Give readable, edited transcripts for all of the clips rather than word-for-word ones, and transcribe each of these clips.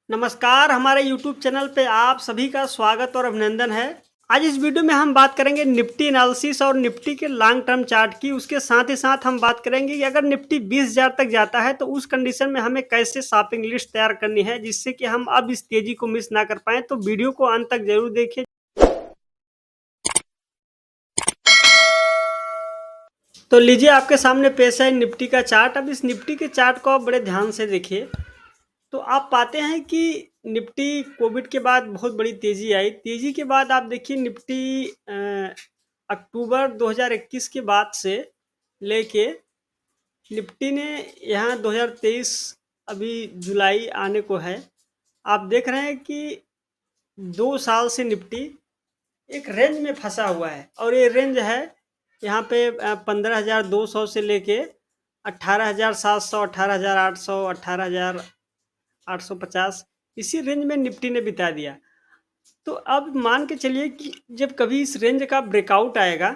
नमस्कार, हमारे YouTube channel पे आप सभी का स्वागत और अभिनंदन है। आज इस वीडियो में हम बात करेंगे निफ्टी एनालिसिस और निफ्टी के लॉन्ग टर्म चार्ट की। उसके साथ ही साथ हम बात करेंगे कि अगर निफ्टी 20,000 तक जाता है तो उस कंडीशन में हमें कैसे शॉपिंग लिस्ट तैयार करनी है, जिससे कि हम अब इस तेजी को मिस ना कर पाएँ। तो वीडियो को अंत तक जरूर देखें। तो लीजिए, आपके सामने पेश है निफ्टी का चार्ट। अब इस निफ्टी के चार्ट को आप बड़े ध्यान से देखिए। तो आप पाते हैं कि निफ्टी कोविड के बाद बहुत बड़ी तेजी आई। तेजी के बाद आप देखिए निफ्टी अक्टूबर 2021 के बाद से लेके निफ्टी ने यहाँ 2023 अभी जुलाई आने को है। आप देख रहे हैं कि 2 साल से निफ्टी एक रेंज में फंसा हुआ है और ये रेंज है यहाँ पे 15,200 से लेके 18,700, 18,800, 18,850 इसी रेंज में निफ्टी ने बिता दिया। तो अब मान के चलिए कि जब कभी इस रेंज का ब्रेकआउट आएगा,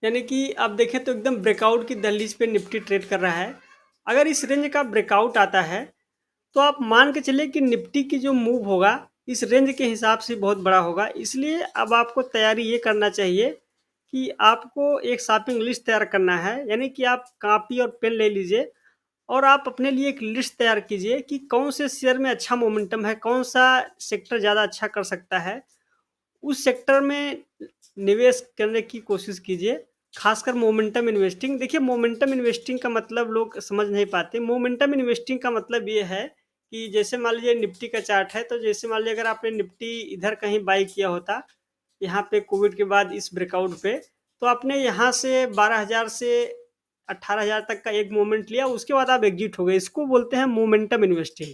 यानी कि आप देखें तो एकदम ब्रेकआउट की दहलीज पे निफ्टी ट्रेड कर रहा है। अगर इस रेंज का ब्रेकआउट आता है तो आप मान के चलिए कि निफ्टी की जो मूव होगा इस रेंज के हिसाब से बहुत बड़ा होगा। इसलिए अब आपको तैयारी ये करना चाहिए कि आपको एक शॉपिंग लिस्ट तैयार करना है, यानी कि आप कॉपी और पेन ले लीजिए और आप अपने लिए एक लिस्ट तैयार कीजिए कि कौन से शेयर में अच्छा मोमेंटम है, कौन सा सेक्टर ज़्यादा अच्छा कर सकता है। उस सेक्टर में निवेश करने की कोशिश कीजिए। खासकर मोमेंटम इन्वेस्टिंग। देखिए, मोमेंटम इन्वेस्टिंग का मतलब लोग समझ नहीं पाते। मोमेंटम इन्वेस्टिंग का मतलब ये है कि जैसे मान लीजिए निफ्टी का चार्ट है, तो जैसे मान लीजिए अगर आपने निफ्टी इधर कहीं बाई किया होता, यहाँ पे कोविड के बाद इस ब्रेकआउट पे, तो आपने यहाँ से 12,000 से 18,000 तक का एक मोमेंट लिया, उसके बाद आप एग्जिट हो गए। इसको बोलते हैं मोमेंटम इन्वेस्टिंग।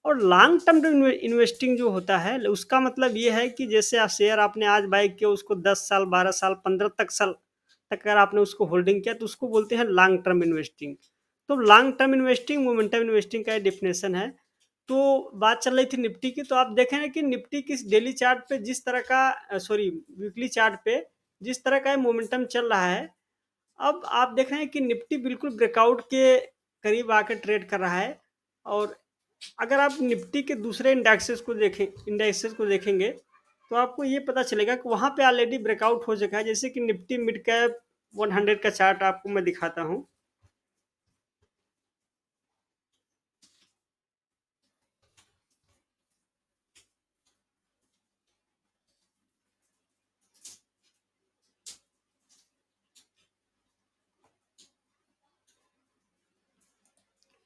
और लॉन्ग टर्म इन्वेस्टिंग जो होता है उसका मतलब ये है कि जैसे आप शेयर आपने आज बाय किया, उसको 10 साल, 12 साल, 15 साल तक अगर आपने उसको होल्डिंग किया तो उसको बोलते हैं लॉन्ग टर्म इन्वेस्टिंग। तो long term investing momentum investing का डेफिनेशन है। तो बात चल रही थी निफ्टी की, तो आप देखें कि निफ्टी किस डेली चार्ट पे जिस तरह का, सॉरी, वीकली चार्ट पे जिस तरह का मोमेंटम चल रहा है, अब आप देख रहे हैं कि निफ्टी बिल्कुल ब्रेकआउट के करीब आकर ट्रेड कर रहा है। और अगर आप निफ्टी के दूसरे इंडेक्सेस को देखेंगे तो आपको ये पता चलेगा कि वहाँ पे ऑलरेडी ब्रेकआउट हो चुका है। जैसे कि निफ्टी मिड कैप 100 का चार्ट आपको मैं दिखाता हूँ।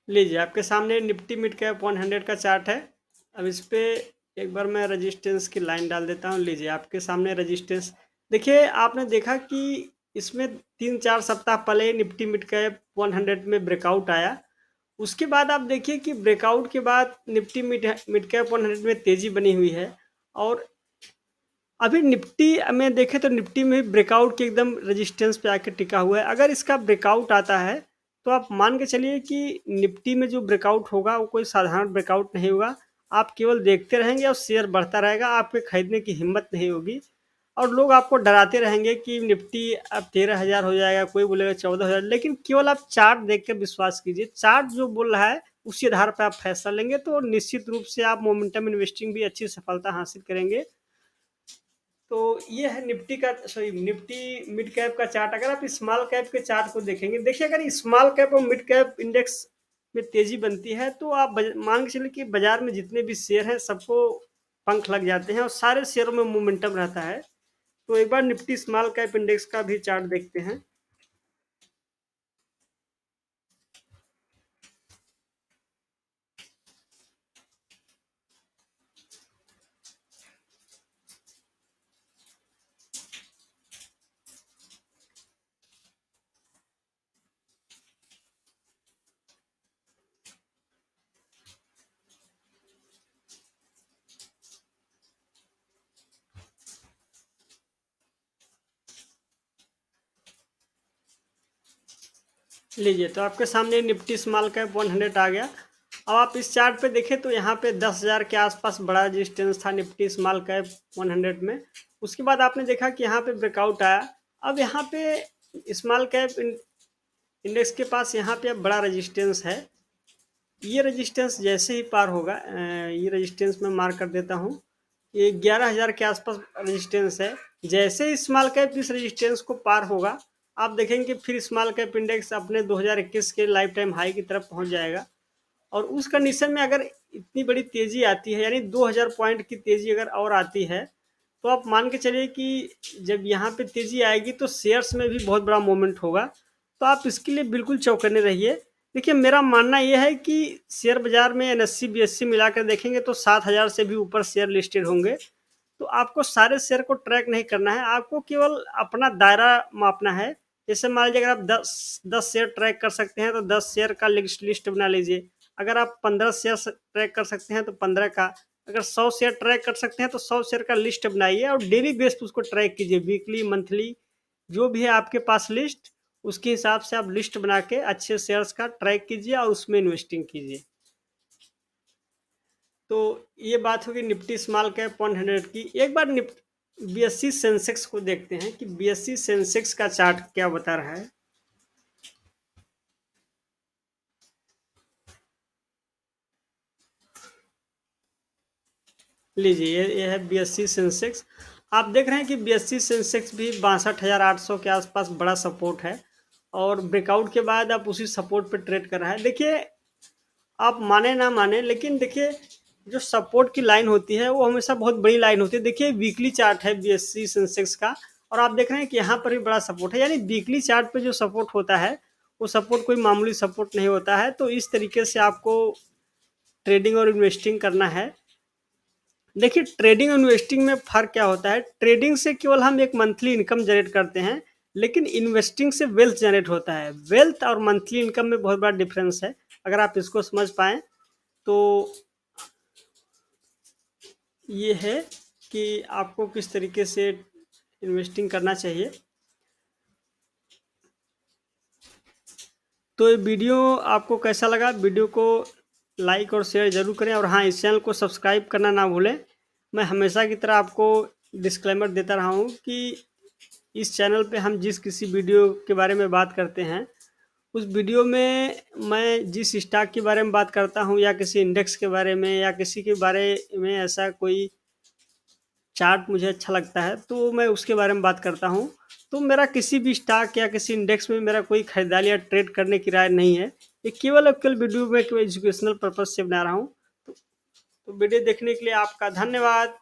लीजिए, आपके सामने निफ्टी मिड कैप 100 का चार्ट है। अब इस पे एक बार मैं रजिस्टेंस की लाइन डाल देता हूँ। लीजिए, आपके सामने रजिस्टेंस देखिए। आपने देखा कि इसमें 3-4 सप्ताह पहले निफ्टी मिड कैप 100 में ब्रेकआउट आया। उसके बाद आप देखिए कि ब्रेकआउट के बाद निफ्टी मिड मिड कैप 100 में तेजी बनी हुई है। और अभी निफ्टी में देखें तो निफ्टी में ब्रेकआउट के एकदम रेजिस्टेंस पे आके टिका हुआ है। अगर इसका ब्रेकआउट आता है तो आप मान के चलिए कि निफ्टी में जो ब्रेकआउट होगा वो कोई साधारण ब्रेकआउट नहीं होगा। आप केवल देखते रहेंगे और शेयर बढ़ता रहेगा, आपके खरीदने की हिम्मत नहीं होगी। और लोग आपको डराते रहेंगे कि निफ्टी अब 13,000 हो जाएगा, कोई बोलेगा 14,000। लेकिन केवल आप चार्ट देख कर विश्वास कीजिए। चार्ट जो बोल रहा है उसी आधार पर आप फैसला लेंगे तो निश्चित रूप से आप मोमेंटम इन्वेस्टिंग भी अच्छी सफलता हासिल करेंगे। तो ये है निफ्टी का, सॉरी, निफ्टी मिड कैप का चार्ट। अगर आप स्मॉल कैप के चार्ट को देखेंगे, देखिए अगर स्मॉल कैप और मिड कैप इंडेक्स में तेजी बनती है तो आप मान के चलिए कि बाजार में जितने भी शेयर हैं सबको पंख लग जाते हैं और सारे शेयरों में मोमेंटम रहता है। तो एक बार निफ्टी स्मॉल कैप इंडेक्स का भी चार्ट देखते हैं। लीजिए, तो आपके सामने निफ्टी स्मॉल कैप 100 आ गया। अब आप इस चार्ट पे देखें तो यहाँ पे 10,000 के आसपास बड़ा रेजिस्टेंस था निफ्टी स्मॉल कैप 100 में। उसके बाद आपने देखा कि यहाँ पे ब्रेकआउट आया। अब यहाँ पे स्मॉल कैप इंडेक्स के पास यहाँ पे अब बड़ा रेजिस्टेंस है। ये रेजिस्टेंस जैसे ही पार होगा, ये रेजिस्टेंस मैं मार्क कर देता हूँ। ये 11,000 के आसपास रेजिस्टेंस है। जैसे ही स्मॉल कैप इस रेजिस्टेंस को पार होगा, आप देखेंगे फिर स्मॉल कैप इंडेक्स अपने 2021 के लाइफ टाइम हाई की तरफ पहुंच जाएगा। और उस कंडीशन में अगर इतनी बड़ी तेजी आती है, यानी 2000 पॉइंट की तेजी अगर और आती है, तो आप मान के चलिए कि जब यहाँ पे तेजी आएगी तो शेयर्स में भी बहुत बड़ा मूवमेंट होगा। तो आप इसके लिए बिल्कुल चौकन्ने रहिए। देखिए, मेरा मानना यह है कि शेयर बाजार में एनएससी बीएससी मिलाकर देखेंगे तो 7,000 से भी ऊपर शेयर लिस्टेड होंगे। तो आपको सारे शेयर को ट्रैक नहीं करना है, आपको केवल अपना दायरा मापना है। जैसे मान लीजिए, अगर आप 10 शेयर ट्रैक कर सकते हैं तो 10 शेयर का लिस्ट बना लीजिए। अगर आप 15 शेयर ट्रैक कर सकते हैं तो 15 का, अगर 100 शेयर ट्रैक कर सकते हैं तो 100 शेयर का लिस्ट बनाइए और डेली बेस पे उसको ट्रैक कीजिए। वीकली, मंथली, जो भी है आपके पास लिस्ट, उसके हिसाब से आप लिस्ट बना के अच्छे शेयर्स का ट्रैक कीजिए और उसमें इन्वेस्टिंग कीजिए। तो ये बात होगी निफ्टी स्मॉल कैप 100 की। एक बार निफ्टी बीएससी सेंसेक्स को देखते हैं कि बीएससी सेंसेक्स का चार्ट क्या बता रहा है। लीजिए, ये है बीएससी सेंसेक्स। आप देख रहे हैं कि बीएससी सेंसेक्स भी 62,800 के आसपास बड़ा सपोर्ट है और ब्रेकआउट के बाद आप उसी सपोर्ट पे ट्रेड कर रहा है। देखिए, आप माने ना माने, लेकिन देखिए, जो सपोर्ट की लाइन होती है वो हमेशा बहुत बड़ी लाइन होती है। देखिए, वीकली चार्ट है बीएससी सेंसेक्स का और आप देख रहे हैं कि यहाँ पर भी बड़ा सपोर्ट है। यानी वीकली चार्ट पे जो सपोर्ट होता है वो सपोर्ट कोई मामूली सपोर्ट नहीं होता है। तो इस तरीके से आपको ट्रेडिंग और इन्वेस्टिंग करना है। देखिए, ट्रेडिंग और इन्वेस्टिंग में फ़र्क क्या होता है। ट्रेडिंग से केवल हम एक मंथली इनकम जनरेट करते हैं, लेकिन इन्वेस्टिंग से वेल्थ जनरेट होता है। वेल्थ और मंथली इनकम में बहुत बड़ा डिफरेंस है। अगर आप इसको समझ पाएँ तो ये है कि आपको किस तरीके से इन्वेस्टिंग करना चाहिए। तो ये वीडियो आपको कैसा लगा? वीडियो को लाइक और शेयर ज़रूर करें और हाँ, इस चैनल को सब्सक्राइब करना ना भूलें। मैं हमेशा की तरह आपको डिस्क्लेमर देता रहा हूँ कि इस चैनल पे हम जिस किसी वीडियो के बारे में बात करते हैं, उस वीडियो में मैं जिस स्टॉक के बारे में बात करता हूँ या किसी इंडेक्स के बारे में या किसी के बारे में ऐसा कोई चार्ट मुझे अच्छा लगता है तो मैं उसके बारे में बात करता हूँ। तो मेरा किसी भी स्टॉक या किसी इंडेक्स में मेरा कोई खरीदारी या ट्रेड करने की राय नहीं है। ये केवल और केवल वीडियो में केवल एजुकेशनल पर्पज से बना रहा हूँ। तो वीडियो देखने के लिए आपका धन्यवाद।